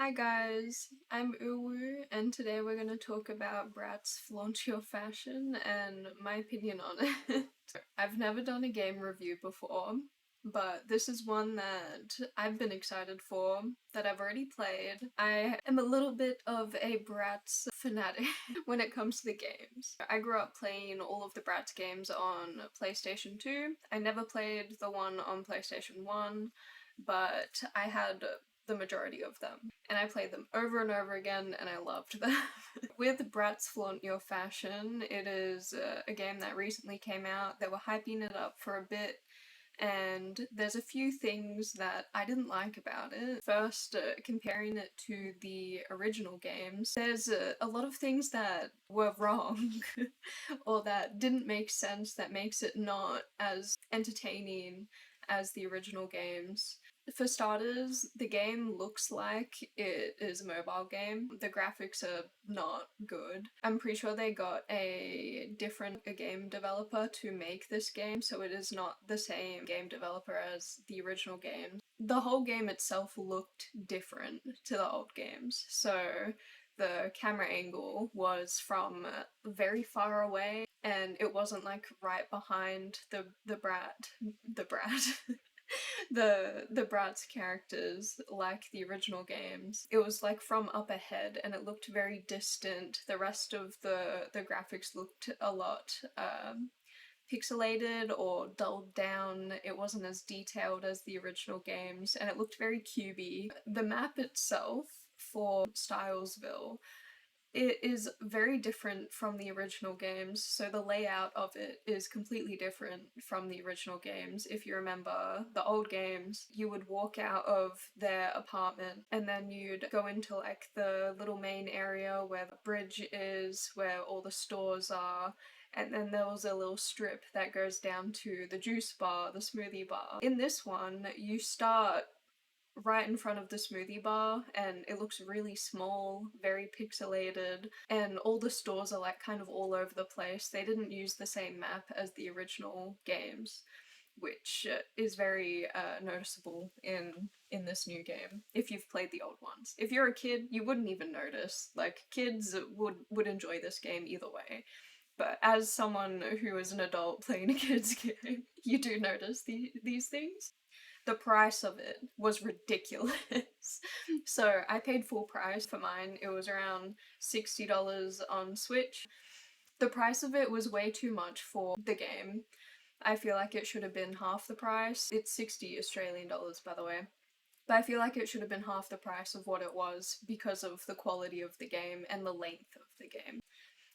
Hi guys, I'm Uwu, and today we're going to talk about Bratz Flaunt Your Fashion and my opinion on it. I've never done a game review before, but this is one that I've been excited for, that I've already played. I am a little bit of a Bratz fanatic when it comes to the games. I grew up playing all of the Bratz games on PlayStation 2. I never played the one on PlayStation 1, but I had the majority of them. And I played them over and over again, and I loved them. With Bratz Flaunt Your Fashion, it is a game that recently came out. They were hyping it up for a bit, and there's a few things that I didn't like about it. First, comparing it to the original games, there's a lot of things that were wrong or that didn't make sense, that makes it not as entertaining as the original games. For starters, the game looks like it is a mobile game. The graphics are not good. I'm pretty sure they got a different game developer to make this game, so it is not the same game developer as the original games. The whole game itself looked different to the old games, so the camera angle was from very far away, and it wasn't like right behind the brat the Bratz characters like the original games. It was like from up ahead and it looked very distant. The rest of the graphics looked a lot pixelated or dulled down. It wasn't as detailed as the original games and it looked very cubey. The map itself for Stylesville, it is very different from the original games, so the layout of it is completely different from the original games. If you remember the old games, you would walk out of their apartment and then you'd go into like the little main area where the bridge is, where all the stores are, and then there was a little strip that goes down to the juice bar, the smoothie bar. In this one, you start right in front of the smoothie bar and it looks really small, very pixelated, and all the stores are like kind of all over the place. They didn't use the same map as the original games, which is very noticeable in this new game if you've played the old ones. If you're a kid, you wouldn't even notice. Like, kids would enjoy this game either way. But as someone who is an adult playing a kid's game, you do notice these things. The price of it was ridiculous. So I paid full price for mine. It was around $60 on Switch. The price of it was way too much for the game. I feel like it should have been half the price. It's 60 Australian dollars, by the way. But I feel like it should have been half the price of what it was because of the quality of the game and the length of the game.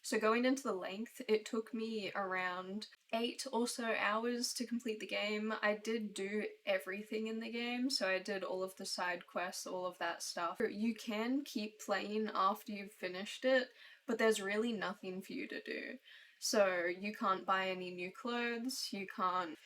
So going into the length, it took me around 8 or so hours to complete the game. I did do everything in the game, so I did all of the side quests, all of that stuff. You can keep playing after you've finished it, but there's really nothing for you to do. So you can't buy any new clothes, you can't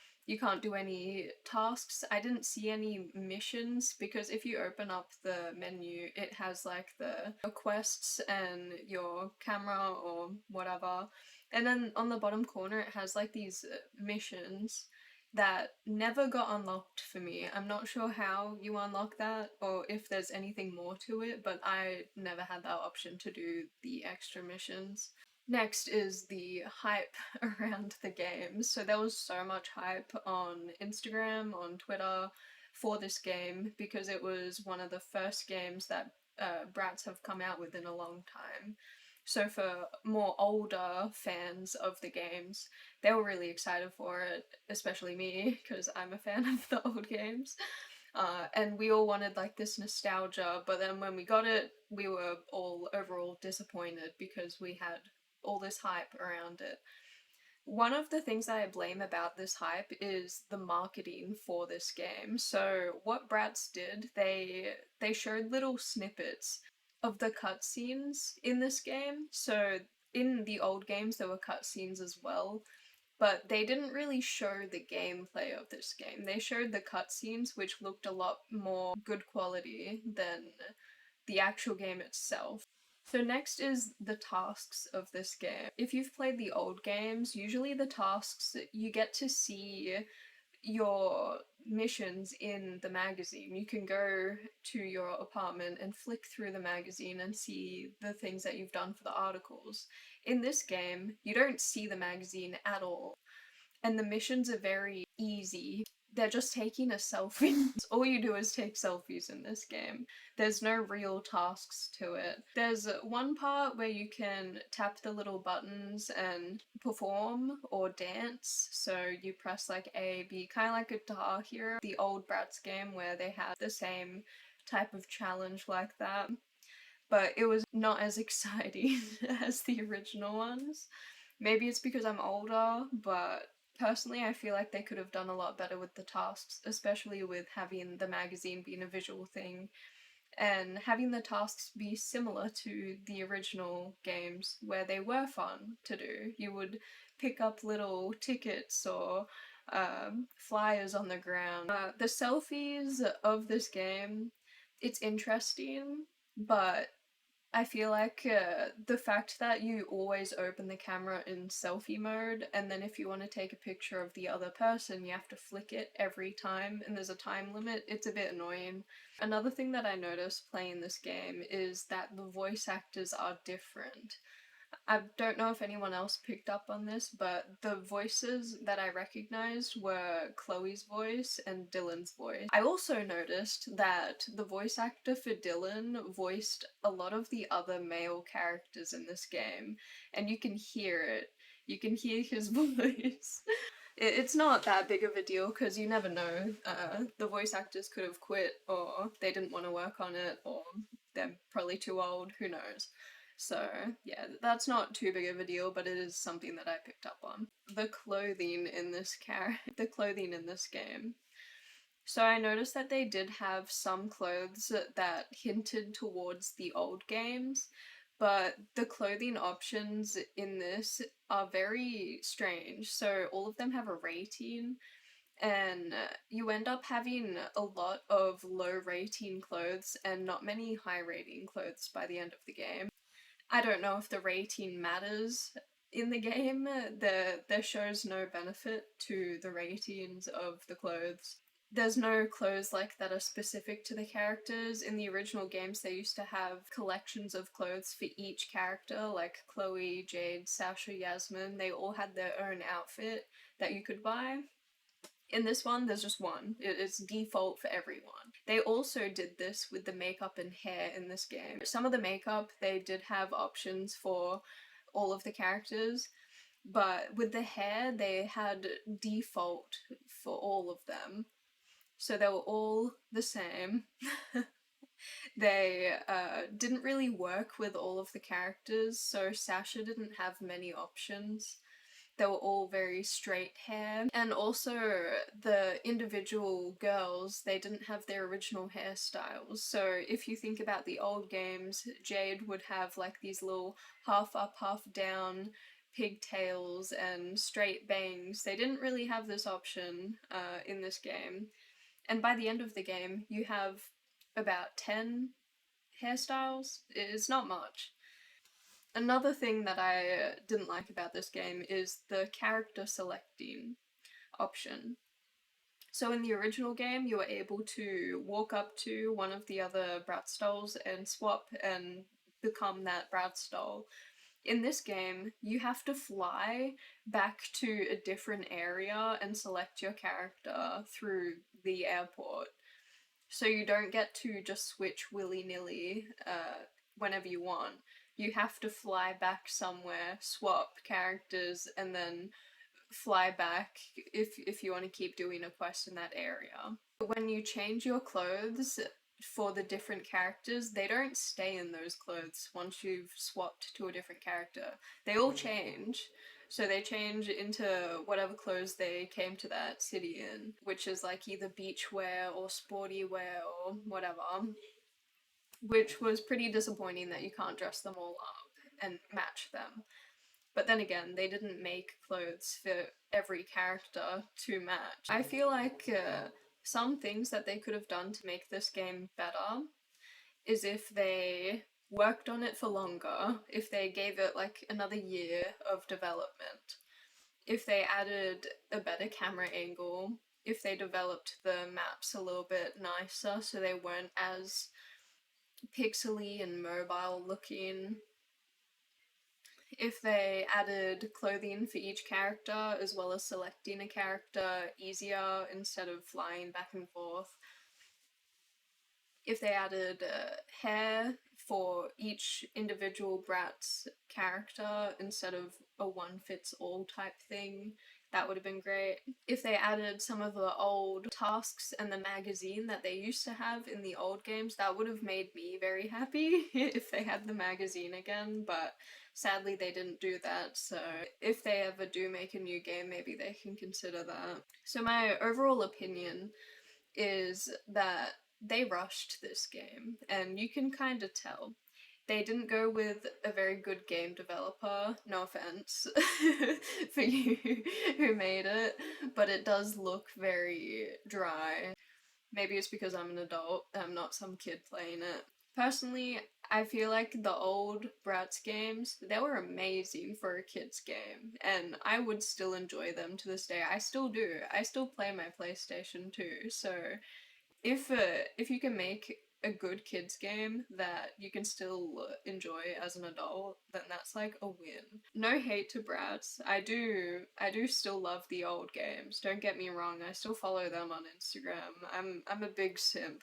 do any tasks. I didn't see any missions because if you open up the menu, it has like the quests and your camera or whatever. And then on the bottom corner, it has like these missions that never got unlocked for me. I'm not sure how you unlock that or if there's anything more to it, but I never had that option to do the extra missions. Next is the hype around the game. So there was so much hype on Instagram, on Twitter for this game because it was one of the first games that Bratz have come out with in a long time. So for more older fans of the games, they were really excited for it, especially me because I'm a fan of the old games. And we all wanted like this nostalgia, but then when we got it, we were all overall disappointed because we had all this hype around it. One of the things that I blame about this hype is the marketing for this game. So what Bratz did, they showed little snippets of the cutscenes in this game. So in the old games there were cutscenes as well, but they didn't really show the gameplay of this game. They showed the cutscenes, which looked a lot more good quality than the actual game itself. So next is the tasks of this game. If you've played the old games, usually the tasks, you get to see your missions in the magazine. You can go to your apartment and flick through the magazine and see the things that you've done for the articles. In this game, you don't see the magazine at all, and the missions are very easy. They're just taking a selfie. All you do is take selfies in this game. There's no real tasks to it. There's one part where you can tap the little buttons and perform or dance. So you press like A, B, kind of like Guitar Hero, the old Bratz game where they had the same type of challenge like that. But it was not as exciting as the original ones. Maybe it's because I'm older, but personally I feel like they could have done a lot better with the tasks, especially with having the magazine being a visual thing and having the tasks be similar to the original games where they were fun to do. You would pick up little tickets or flyers on the ground. The selfies of this game, it's interesting, but I feel like the fact that you always open the camera in selfie mode, and then if you want to take a picture of the other person, you have to flick it every time, and there's a time limit, it's a bit annoying. Another thing that I noticed playing this game is that the voice actors are different. I don't know if anyone else picked up on this, but the voices that I recognized were Chloe's voice and Dylan's voice. I also noticed that the voice actor for Dylan voiced a lot of the other male characters in this game, and you can hear it. You can hear his voice. It's not that big of a deal because you never know. The voice actors could have quit, or they didn't want to work on it, or they're probably too old, who knows. So yeah, that's not too big of a deal, but it is something that I picked up on. The clothing in this game. So I noticed that they did have some clothes that hinted towards the old games, but the clothing options in this are very strange. So all of them have a rating, and you end up having a lot of low rating clothes and not many high rating clothes by the end of the game. I don't know if the rating matters in the game. There shows no benefit to the ratings of the clothes. There's no clothes like that are specific to the characters. In the original games, they used to have collections of clothes for each character, like Chloe, Jade, Sasha, Yasmin. They all had their own outfit that you could buy. In this one, there's just one. It's default for everyone. They also did this with the makeup and hair in this game. Some of the makeup, they did have options for all of the characters, but with the hair, they had default for all of them. So they were all the same. They didn't really work with all of the characters, so Sasha didn't have many options. They were all very straight hair. And also the individual girls, they didn't have their original hairstyles. So if you think about the old games, Jade would have like these little half up, half down pigtails and straight bangs. They didn't really have this option in this game. And by the end of the game, you have about 10 hairstyles. It's not much. Another thing that I didn't like about this game is the character selecting option. So in the original game, you were able to walk up to one of the other Bratz dolls and swap and become that Bratz doll. In this game, you have to fly back to a different area and select your character through the airport. So you don't get to just switch willy-nilly whenever you want. You have to fly back somewhere, swap characters, and then fly back if you want to keep doing a quest in that area. When you change your clothes for the different characters, they don't stay in those clothes once you've swapped to a different character. They all change. So they change into whatever clothes they came to that city in, which is like either beach wear or sporty wear or whatever. Which was pretty disappointing that you can't dress them all up and match them. But then again, they didn't make clothes for every character to match. I feel like some things that they could have done to make this game better is if they worked on it for longer, if they gave it like another year of development, if they added a better camera angle, if they developed the maps a little bit nicer so they weren't as pixely and mobile looking. If they added clothing for each character as well as selecting a character easier instead of flying back and forth. If they added hair for each individual Bratz character instead of a one-fits-all type thing, that would have been great. If they added some of the old tasks and the magazine that they used to have in the old games, that would have made me very happy if they had the magazine again, but sadly they didn't do that, so if they ever do make a new game, maybe they can consider that. So my overall opinion is that they rushed this game, and you can kind of tell. They didn't go with a very good game developer, no offense for you who made it, but it does look very dry. Maybe it's because I'm an adult, I'm not some kid playing it. Personally, I feel like the old Bratz games, they were amazing for a kid's game, and I would still enjoy them to this day. I still do. I still play my PlayStation 2, so if you can make a good kids game that you can still enjoy as an adult, then that's like a win. No hate to Bratz. I do still love the old games. Don't get me wrong. I still follow them on Instagram. I'm a big simp.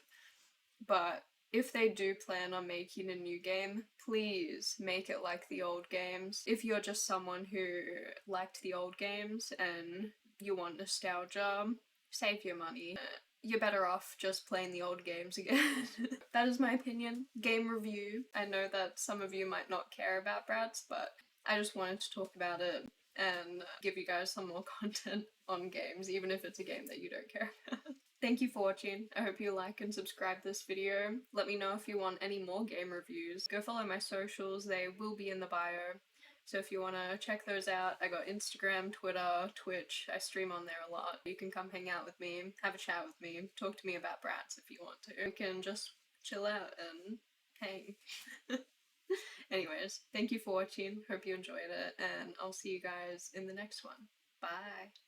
But if they do plan on making a new game, please make it like the old games. If you're just someone who liked the old games and you want nostalgia, save your money. You're better off just playing the old games again. That is my opinion. Game review. I know that some of you might not care about Bratz, but I just wanted to talk about it and give you guys some more content on games, even if it's a game that you don't care about. Thank you for watching. I hope you like and subscribe this video. Let me know if you want any more game reviews. Go follow my socials, they will be in the bio. So if you want to check those out, I got Instagram, Twitter, Twitch. I stream on there a lot. You can come hang out with me, have a chat with me, talk to me about Bratz if you want to. We can just chill out and hang. Anyways, thank you for watching. Hope you enjoyed it, and I'll see you guys in the next one. Bye!